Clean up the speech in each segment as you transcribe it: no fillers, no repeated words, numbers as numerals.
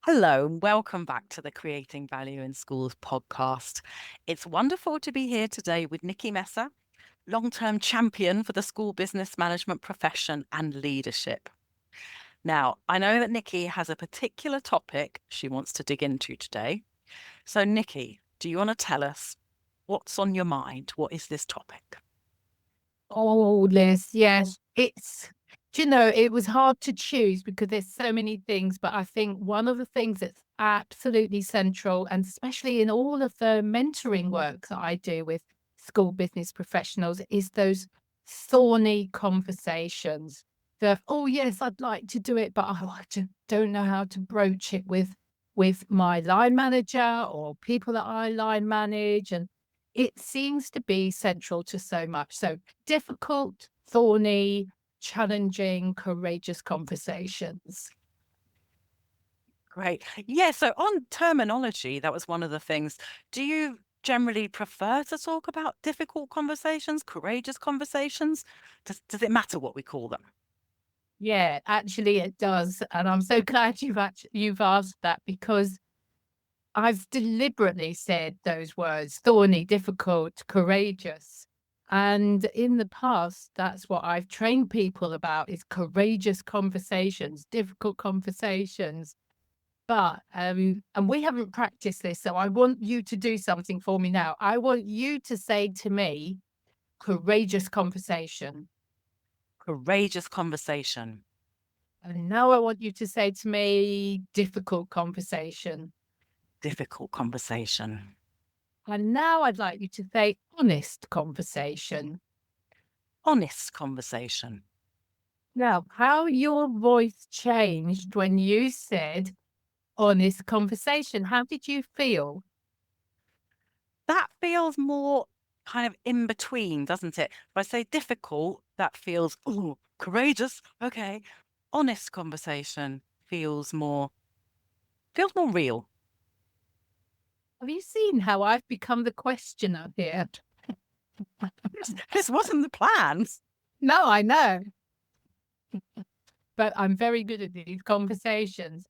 Hello, and welcome back to the Creating Value in Schools podcast. It's wonderful to be here today with Nickii Messer, long-term champion for the school business management profession and leadership. Now, I know that Nickii has a particular topic she wants to dig into today. So, Nickii, do you want to tell us what's on your mind? What is this topic? Oh, Liz, yes. It was hard to choose because there's so many things, but I think one of the things that's absolutely central, and especially in all of the mentoring work that I do with school business professionals, is those thorny conversations. Oh, yes, I'd like to do it, but I just don't know how to broach it with my line manager or people that I line manage. And it seems to be central to so much. So difficult, thorny, challenging, courageous conversations. Great. Yeah, so on terminology, that was one of the things. Do you generally prefer to talk about difficult conversations, courageous conversations? Does it matter what we call them? Yeah, actually it does. And I'm so glad you've asked that because I've deliberately said those words: thorny, difficult, courageous. And in the past, that's what I've trained people about is courageous conversations, difficult conversations. And we haven't practiced this, so I want you to do something for me now. I want you to say to me, courageous conversation. Courageous conversation, And now I want you to say to me, difficult conversation. difficult conversation, And now I'd like you to say honest conversation. honest conversation. Now, how your voice changed when you said honest conversation. How did you feel? That feels more kind of in between, doesn't it? If I say difficult, that feels, oh, courageous. Okay. Honest conversation feels more real. Have you seen how I've become the questioner here? This wasn't the plan. No, I know, but I'm very good at these conversations.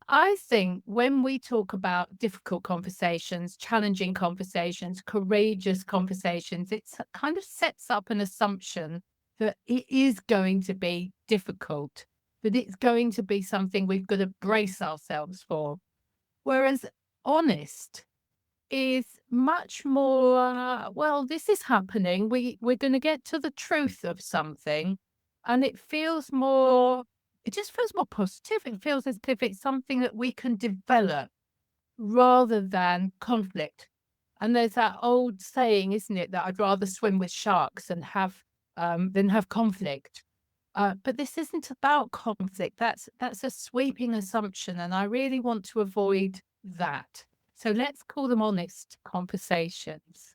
I think when we talk about difficult conversations, challenging conversations, courageous conversations, it kind of sets up an assumption that it is going to be difficult, that it's going to be something we've got to brace ourselves for. Whereas honest is much more, well, this is happening. We're going to get to the truth of something. And it just feels more positive. It feels as if it's something that we can develop rather than conflict. And there's that old saying, isn't it, that I'd rather swim with sharks than have conflict. But this isn't about conflict. That's a sweeping assumption, and I really want to avoid that. So let's call them honest conversations.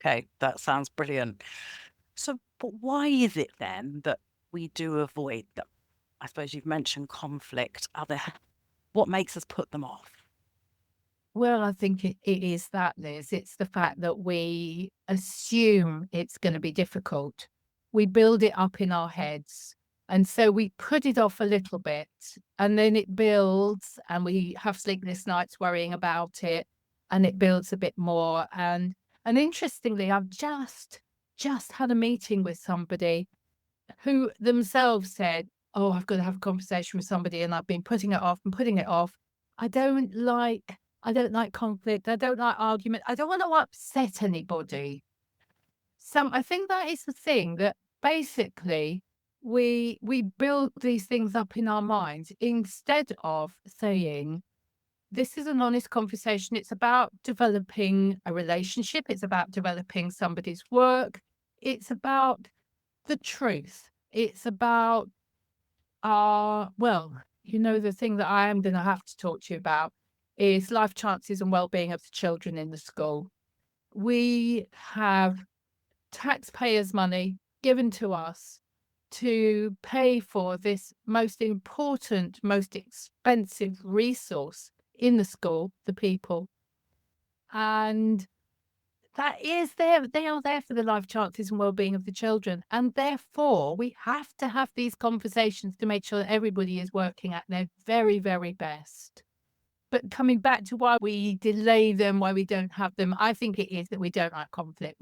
Okay, that sounds brilliant. So, but why is it then that we do avoid them? I suppose you've mentioned conflict. What makes us put them off? Well, I think it is that, Liz. It's the fact that we assume it's going to be difficult. We build it up in our heads. And so we put it off a little bit and then it builds and we have sleepless nights worrying about it and it builds a bit more. And interestingly, I've just had a meeting with somebody who themselves said, "Oh, I've got to have a conversation with somebody and I've been putting it off and putting it off. I don't like I don't like conflict. I don't like argument. I don't want to upset anybody." I think that is the thing that basically we build these things up in our minds instead of saying, this is an honest conversation. It's about developing a relationship. It's about developing somebody's work. It's about the truth. It's about the thing that I am going to have to talk to you about is life chances and well-being of the children in the school. We have taxpayers' money given to us to pay for this most important, most expensive resource in the school, the people. And they are there for the life chances and well-being of the children. And therefore, we have to have these conversations to make sure that everybody is working at their very, very best. But coming back to why we delay them, why we don't have them, I think it is that we don't like conflict.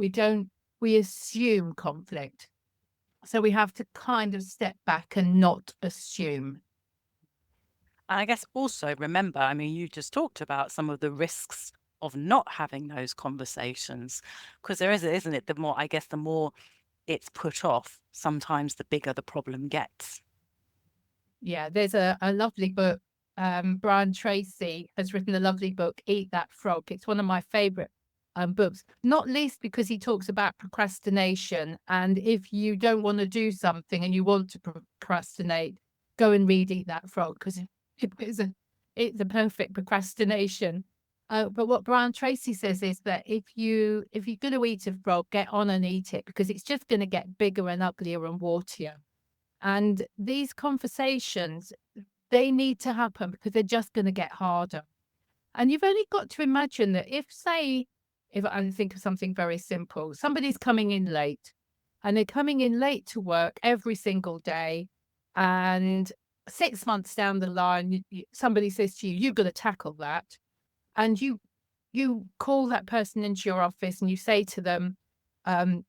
We assume conflict. So we have to kind of step back and not assume. And I guess also remember, I mean, you just talked about some of the risks of not having those conversations, because there is, isn't it? The more, I guess, the more it's put off, sometimes the bigger the problem gets. Yeah, there's a lovely book. Brian Tracy has written a lovely book, Eat That Frog. It's one of my favorite books, not least because he talks about procrastination. And if you don't want to do something and you want to procrastinate, go and read Eat That Frog, because it's a perfect procrastination. But what Brian Tracy says is that if you're going to eat a frog, get on and eat it, because it's just going to get bigger and uglier and wartier. And these conversations, they need to happen because they're just going to get harder. And you've only got to imagine that if I think of something very simple, somebody's coming in late and they're coming in late to work every single day. And 6 months down the line, somebody says to you, you've got to tackle that. And you call that person into your office and you say to them,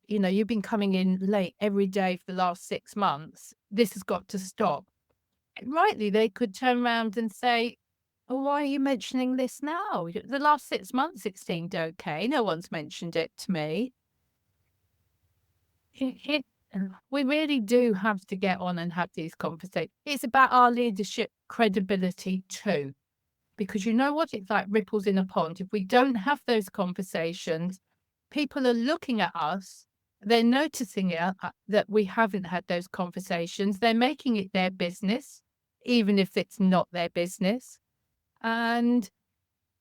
you've been coming in late every day for the last 6 months. This has got to stop. And rightly, they could turn around and say, oh, why are you mentioning this now? The last 6 months it seemed okay. No one's mentioned it to me. We really do have to get on and have these conversations. It's about our leadership credibility too. Because you know what? It's like ripples in a pond. If we don't have those conversations, people are looking at us, they're noticing that we haven't had those conversations. They're making it their business, even if it's not their business. And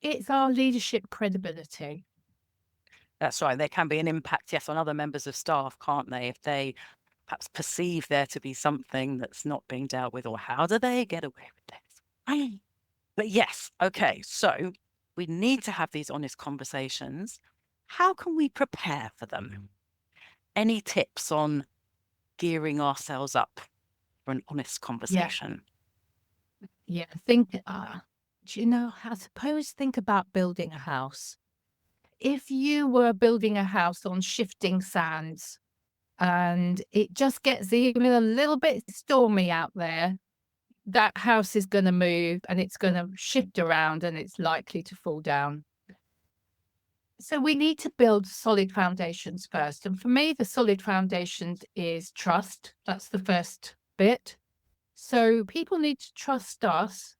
it's our leadership credibility. That's right. There can be an impact, yes, on other members of staff, can't they? If they perhaps perceive there to be something that's not being dealt with, or how do they get away with this? But yes, okay, so we need to have these honest conversations. How can we prepare for them? Any tips on gearing ourselves up for an honest Yeah. conversation? Yeah. Think about building a house. If you were building a house on shifting sands and it just gets even a little bit stormy out there, that house is going to move and it's going to shift around and it's likely to fall down. So we need to build solid foundations first. And for me, the solid foundations is trust. That's the first bit. So people need to trust us.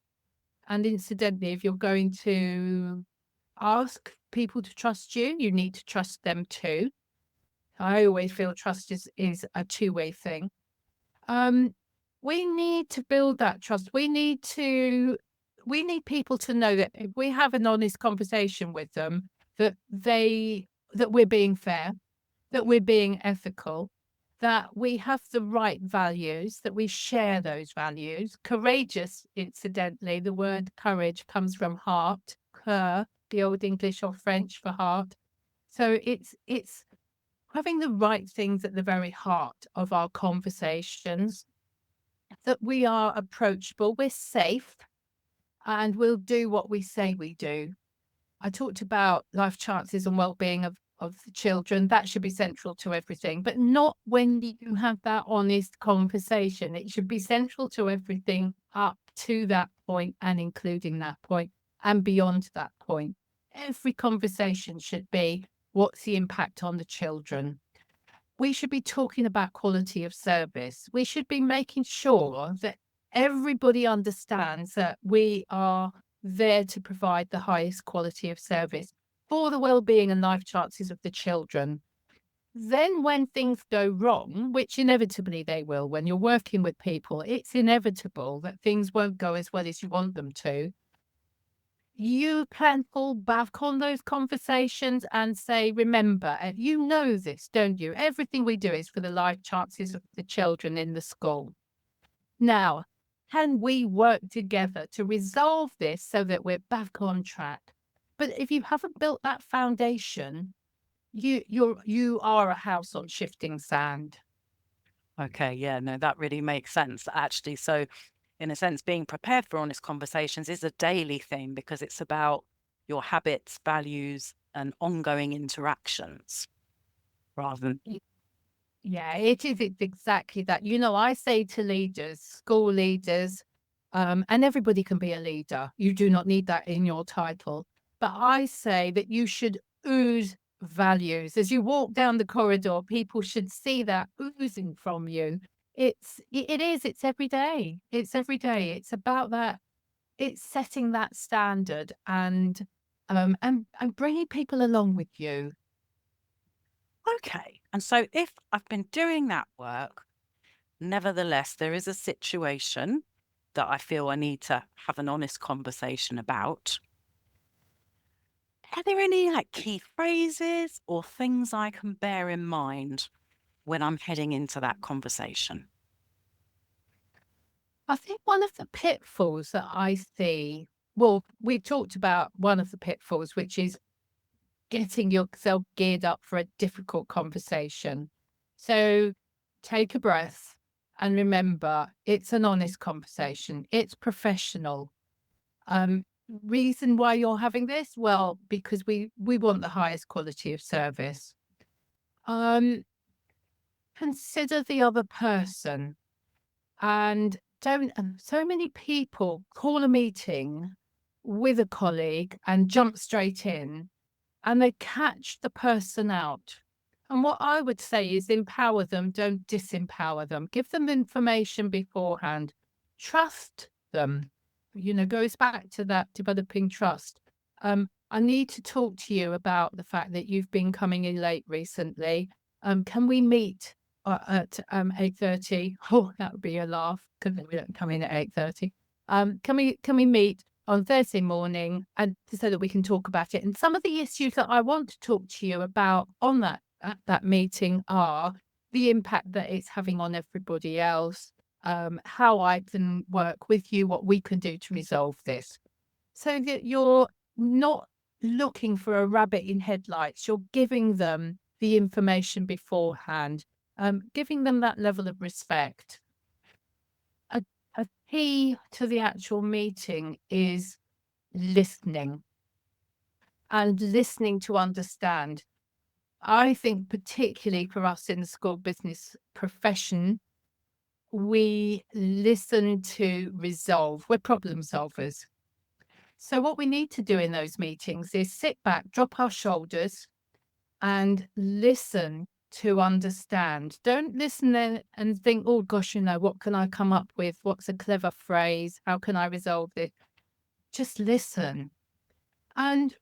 And incidentally, if you're going to ask people to trust you, you need to trust them too. I always feel trust is a two-way thing. We need to build that trust. We need people to know that if we have an honest conversation with them, that we're being fair, that we're being ethical, that we have the right values, that we share those values. Courageous, incidentally, the word courage comes from heart, cœur, the old English or French for heart. So it's having the right things at the very heart of our conversations, that we are approachable, we're safe, and we'll do what we say we do. I talked about life chances and well-being of the children. That should be central to everything, but not when you have that honest conversation. It should be central to everything up to that point and including that point and beyond that point. Every conversation should be, what's the impact on the children? We should be talking about quality of service. We should be making sure that everybody understands that we are there to provide the highest quality of service for the well-being and life chances of the children. Then when things go wrong, which inevitably they will, when you're working with people, it's inevitable that things won't go as well as you want them to. You can fall back on those conversations and say, remember, and you know this, don't you? Everything we do is for the life chances of the children in the school. Now, can we work together to resolve this so that we're back on track? But if you haven't built that foundation, you are a house on shifting sand. Okay, yeah, no, that really makes sense actually. So in a sense, being prepared for honest conversations is a daily thing because it's about your habits, values, and ongoing interactions rather than. Yeah, it is. It's exactly that. I say to leaders, school leaders, and everybody can be a leader. You do not need that in your title. But I say that you should ooze values. As you walk down the corridor, people should see that oozing from you. It's every day. It's every day. It's about that. It's setting that standard and bringing people along with you. Okay. And so if I've been doing that work, nevertheless, there is a situation that I feel I need to have an honest conversation about. Are there any like key phrases or things I can bear in mind when I'm heading into that conversation? I think one of the pitfalls that I see, well, we talked about one of the pitfalls, which is getting yourself geared up for a difficult conversation. So take a breath and remember it's an honest conversation, it's professional. Reason why you're having this? Well, because we want the highest quality of service. Um, Consider the other person. And don't so many people call a meeting with a colleague and jump straight in, and they catch the person out. And what I would say is empower them, don't disempower them. Give them information beforehand. Trust them. Goes back to that developing trust. I need to talk to you about the fact that you've been coming in late recently. Can we meet at 8:30? Oh, that would be a laugh because we don't come in at 8:30. Can we meet on Thursday morning and so that we can talk about it? And some of the issues that I want to talk to you about on at that meeting are the impact that it's having on everybody else, how I can work with you, what we can do to resolve this. So that you're not looking for a rabbit in headlights, you're giving them the information beforehand, giving them that level of respect. A key to the actual meeting is listening and listening to understand. I think particularly for us in the school business profession, we listen to resolve. We're problem solvers. So what we need to do in those meetings is sit back, drop our shoulders and listen to understand. Don't listen then and think, oh gosh, what can I come up with? What's a clever phrase? How can I resolve this? Just listen and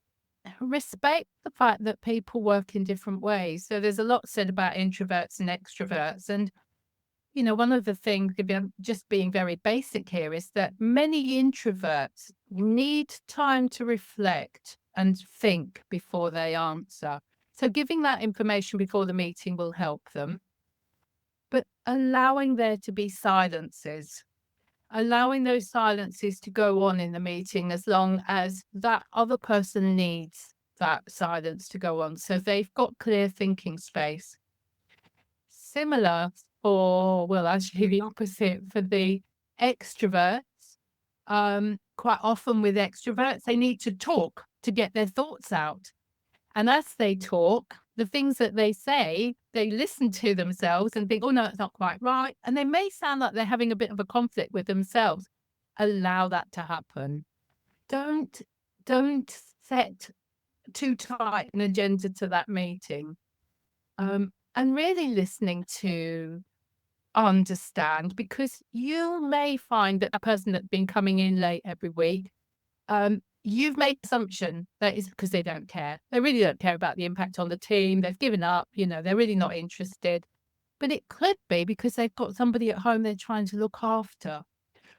respect the fact that people work in different ways. So there's a lot said about introverts and extroverts. And, one of the things, if I'm just being very basic here, is that many introverts need time to reflect and think before they answer. So giving that information before the meeting will help them. But allowing there to be silences, allowing those silences to go on in the meeting as long as that other person needs that silence to go on. So they've got clear thinking space. Similar actually the opposite for the extroverts. Quite often with extroverts, they need to talk to get their thoughts out. And as they talk, the things that they say, they listen to themselves and think, oh, no, it's not quite right. And they may sound like they're having a bit of a conflict with themselves. Allow that to happen. Don't set too tight an agenda to that meeting. And really listening to understand, because you may find that a person that's been coming in late every week, you've made assumption that is because they don't care. They really don't care about the impact on the team. They've given up, they're really not interested. But it could be because they've got somebody at home they're trying to look after.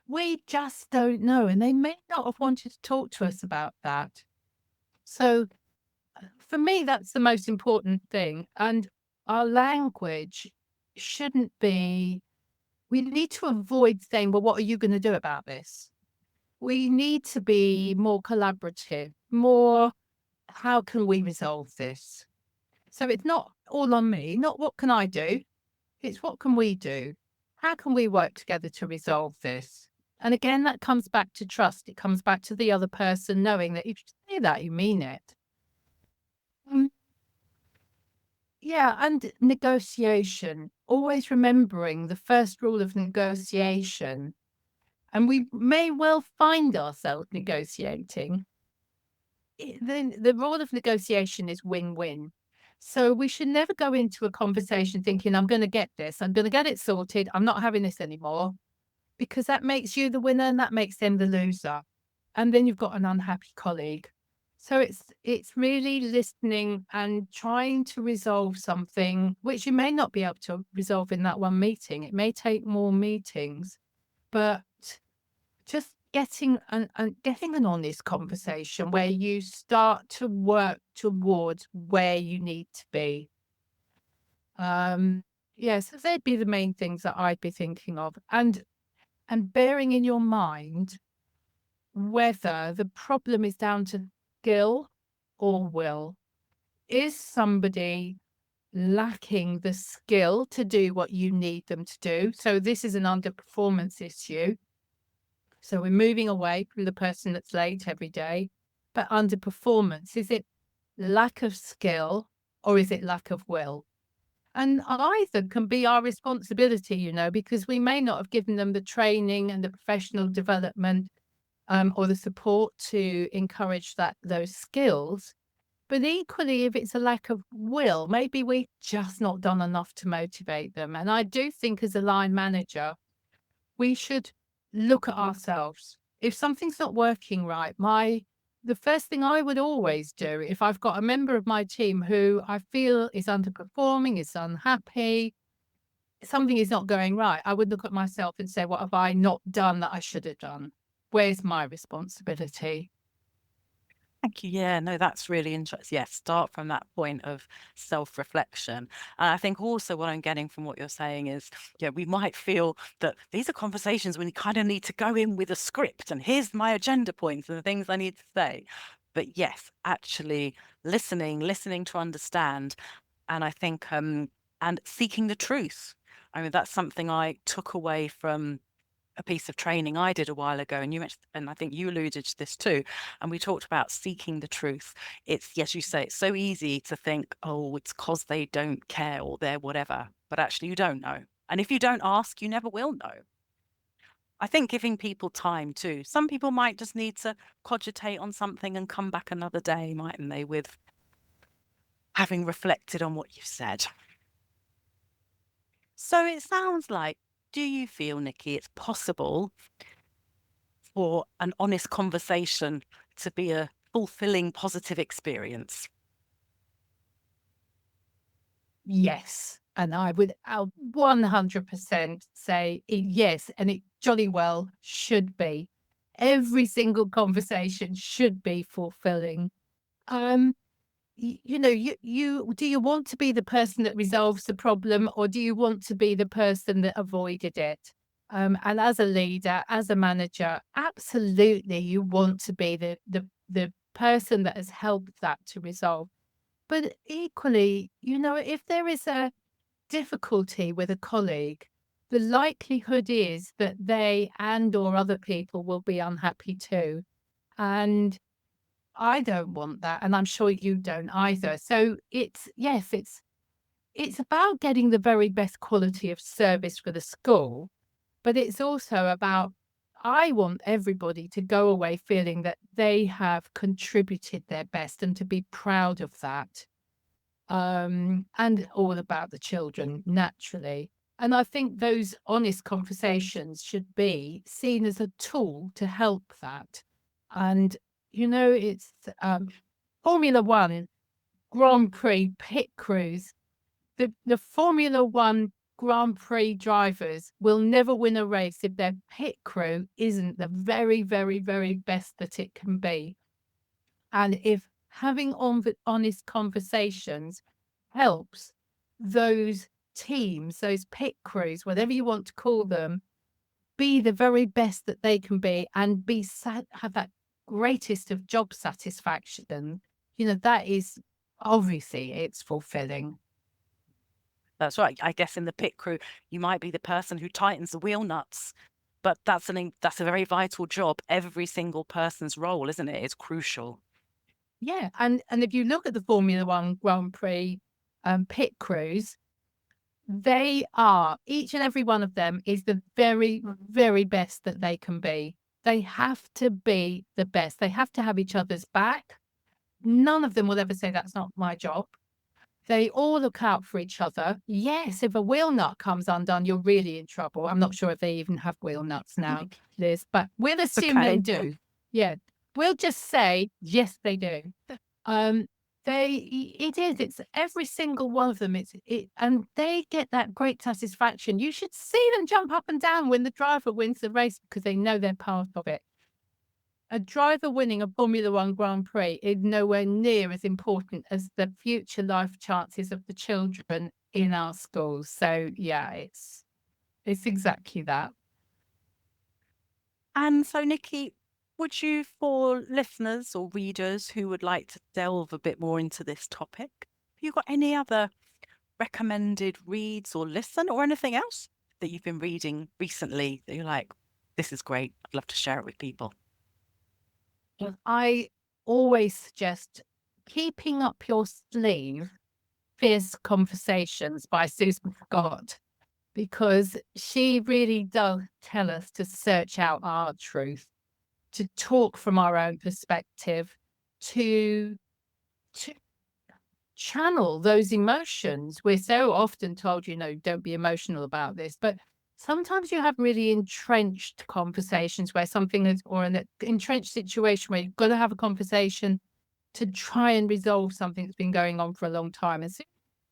We just don't know. And they may not have wanted to talk to us about that. So for me, that's the most important thing. And our language shouldn't be, we need to avoid saying, well, what are you going to do about this? We need to be more collaborative, more, how can we resolve this? So it's not all on me, not what can I do? It's what can we do? How can we work together to resolve this? And again, that comes back to trust. It comes back to the other person knowing that if you say that, you mean it. Um, yeah, and negotiation, always remembering the first rule of negotiation. And we may well find ourselves negotiating. The rule of negotiation is win-win. So we should never go into a conversation thinking, I'm going to get this, I'm going to get it sorted, I'm not having this anymore, because that makes you the winner and that makes them the loser. And then you've got an unhappy colleague. So it's really listening and trying to resolve something which you may not be able to resolve in that one meeting. It may take more meetings, but just getting an honest conversation where you start to work towards where you need to be. Yeah, so they'd be the main things that I'd be thinking of. And bearing in your mind whether the problem is down to skill or will. Is somebody lacking the skill to do what you need them to do? So this is an underperformance issue. So we're moving away from the person that's late every day. But underperformance, is it lack of skill or is it lack of will? And either can be our responsibility, because we may not have given them the training and the professional development or the support to encourage those skills. But equally, if it's a lack of will, maybe we've just not done enough to motivate them. And I do think as a line manager, we should look at ourselves. If something's not working right, the first thing I would always do, if I've got a member of my team who I feel is underperforming, is unhappy, something is not going right, I would look at myself and say, what have I not done that I should have done? Where's my responsibility? Thank you. Yeah, no, that's really interesting. Yeah, start from that point of self-reflection. And I think also what I'm getting from what you're saying is, yeah, we might feel that these are conversations when you kind of need to go in with a script and here's my agenda points and the things I need to say. But yes, actually listening to understand. And I think and seeking the truth. I mean, that's something I took away from a piece of training I did a while ago, and you mentioned, and I think you alluded to this too, and we talked about seeking the truth. It's, yes, you say it's so easy to think, oh, it's because they don't care or they're whatever, but actually you don't know. And if you don't ask, you never will know. I think giving people time too. Some people might just need to cogitate on something and come back another day, mightn't they, with having reflected on what you've said. So it sounds like, do you feel, Nickii, it's possible for an honest conversation to be a fulfilling, positive experience? Yes. And I'll 100% say yes. And it jolly well should be. Every single conversation should be fulfilling. Um, you do you want to be the person that resolves the problem or do you want to be the person that avoided it? And as a leader, as a manager, absolutely you want to be the person that has helped that to resolve. But equally, if there is a difficulty with a colleague, the likelihood is that they and or other people will be unhappy too. And I don't want that, and I'm sure you don't either. So it's about getting the very best quality of service for the school, but it's also about I want everybody to go away feeling that they have contributed their best and to be proud of that. And all about the children, naturally. And I think those honest conversations should be seen as a tool to help that. And, it's Formula One Grand Prix pit crews. The Formula One Grand Prix drivers will never win a race if their pit crew isn't the very, very, very best that it can be. And if having honest conversations helps those teams, those pit crews, whatever you want to call them, be the very best that they can be and have that greatest of job satisfaction, that is obviously it's fulfilling. That's right. I guess in the pit crew, you might be the person who tightens the wheel nuts, but that's a very vital job. Every single person's role, isn't it? Is crucial. Yeah, and if you look at the Formula One Grand Prix pit crews, they are, each and every one of them is the very, very best that they can be. They have to be the best. They have to have each other's back. None of them will ever say, that's not my job. They all look out for each other. Yes, if a wheel nut comes undone, you're really in trouble. I'm not sure if they even have wheel nuts now, Liz, but we'll assume they Okay. do. Yeah. We'll just say, yes, they do. Um, it's every single one of them. And they get that great satisfaction. You should see them jump up and down when the driver wins the race because they know they're part of it. A driver winning a Formula One Grand Prix is nowhere near as important as the future life chances of the children in our schools. So yeah, it's exactly that. And so, Nickii, would you, for listeners or readers who would like to delve a bit more into this topic, have you got any other recommended reads or listen or anything else that you've been reading recently that you're like, this is great, I'd love to share it with people? I always suggest keeping up your sleeve Fierce Conversations by Susan Scott, because she really does tell us to search out our truth, to talk from our own perspective, to channel those emotions. We're so often told, don't be emotional about this, but sometimes you have really entrenched conversations where something is, or an entrenched situation where you've got to have a conversation to try and resolve something that's been going on for a long time. And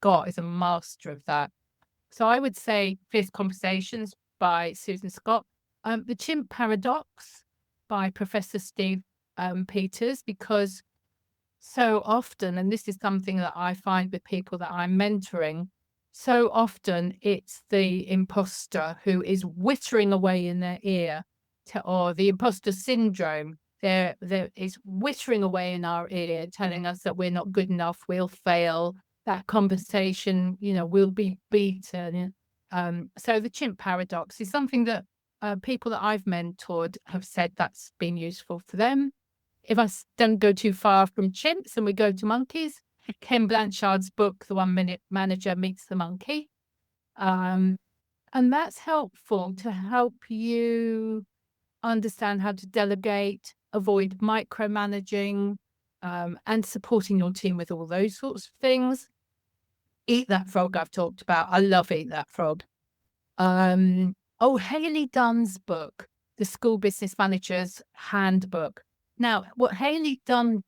Scott is a master of that. So I would say Fierce Conversations by Susan Scott, The Chimp Paradox by Professor Steve Peters, because so often, and this is something that I find with people that I'm mentoring, so often it's the imposter who is whittering away in their ear, or the imposter syndrome. There is whittering away in our ear, telling us that we're not good enough, we'll fail, that conversation, will be beaten. So the chimp paradox is something that people that I've mentored have said that's been useful for them. If I don't go too far from chimps and we go to monkeys, Ken Blanchard's book, The 1 Minute Manager Meets the Monkey. And that's helpful to help you understand how to delegate, avoid micromanaging, and supporting your team with all those sorts of things. Eat That Frog, I've talked about. I love Eat That Frog. Haley Dunn's book, The School Business Manager's Handbook. Now, what Haley Dunn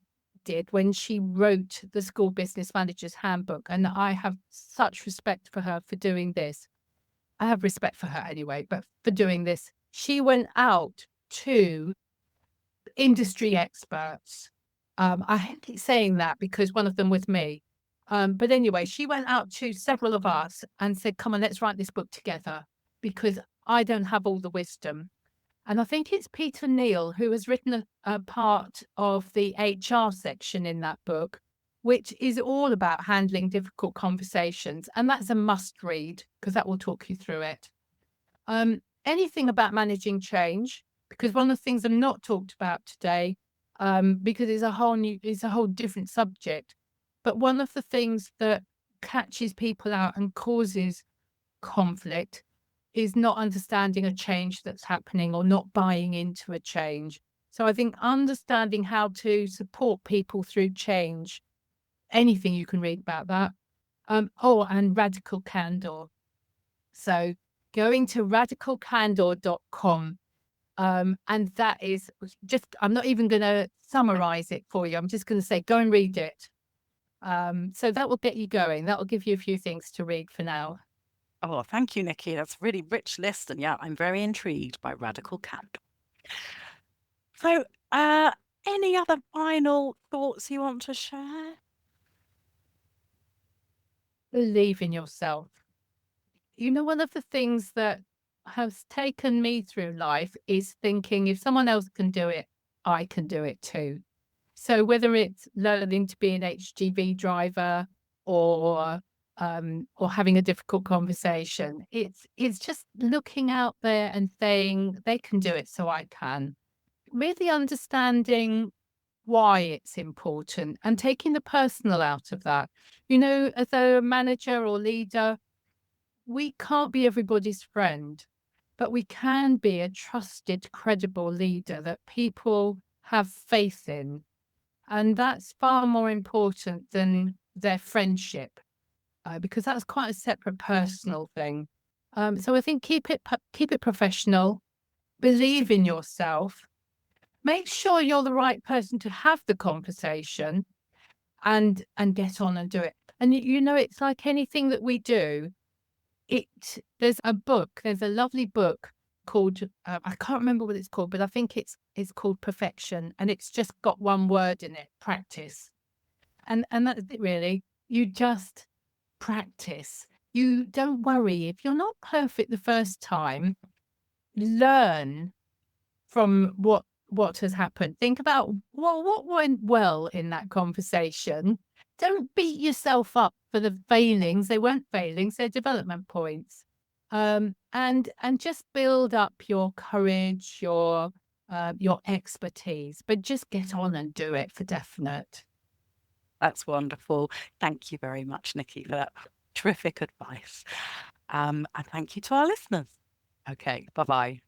did when she wrote the School Business Manager's Handbook, and I have such respect for her for doing this. I have respect for her anyway, but for doing this, she went out to industry experts. I hate saying that because one of them was me. But anyway, she went out to several of us and said, come on, let's write this book together because I don't have all the wisdom. And I think it's Peter Neal who has written a part of the HR section in that book, which is all about handling difficult conversations. And that's a must read because that will talk you through it. Anything about managing change, because one of the things I'm not talked about today, because it's a whole different subject. But one of the things that catches people out and causes conflict is not understanding a change that's happening or not buying into a change. So I think understanding how to support people through change, anything you can read about that. And Radical Candor. So going to radicalcandor.com. And that is just, I'm not even going to summarize it for you. I'm just going to say, go and read it. So that will get you going. That will give you a few things to read for now. Oh, thank you, Nickii. That's a really rich list. And yeah, I'm very intrigued by Radical Candor. So, any other final thoughts you want to share? Believe in yourself. One of the things that has taken me through life is thinking if someone else can do it, I can do it too. So whether it's learning to be an HGV driver or or having a difficult conversation. It's just looking out there and saying, they can do it, so I can. Really understanding why it's important and taking the personal out of that. As a manager or leader, we can't be everybody's friend, but we can be a trusted, credible leader that people have faith in. And that's far more important than their friendship, because that's quite a separate personal thing. So I think keep it professional, believe in yourself, make sure you're the right person to have the conversation, and get on and do it. And it's like anything that we do. There's a lovely book called, I can't remember what it's called, but I think it's called Perfection, and it's just got one word in it: practice. And that's it, really. You just practice. You don't worry if you're not perfect the first time. Learn from what has happened. Think about, well, what went well in that conversation. Don't beat yourself up for the failings. They weren't failings, they're development points. And just build up your courage, your expertise, but just get on and do it for definite. That's wonderful. Thank you very much, Nickii, for that terrific advice. And thank you to our listeners. Okay, bye-bye.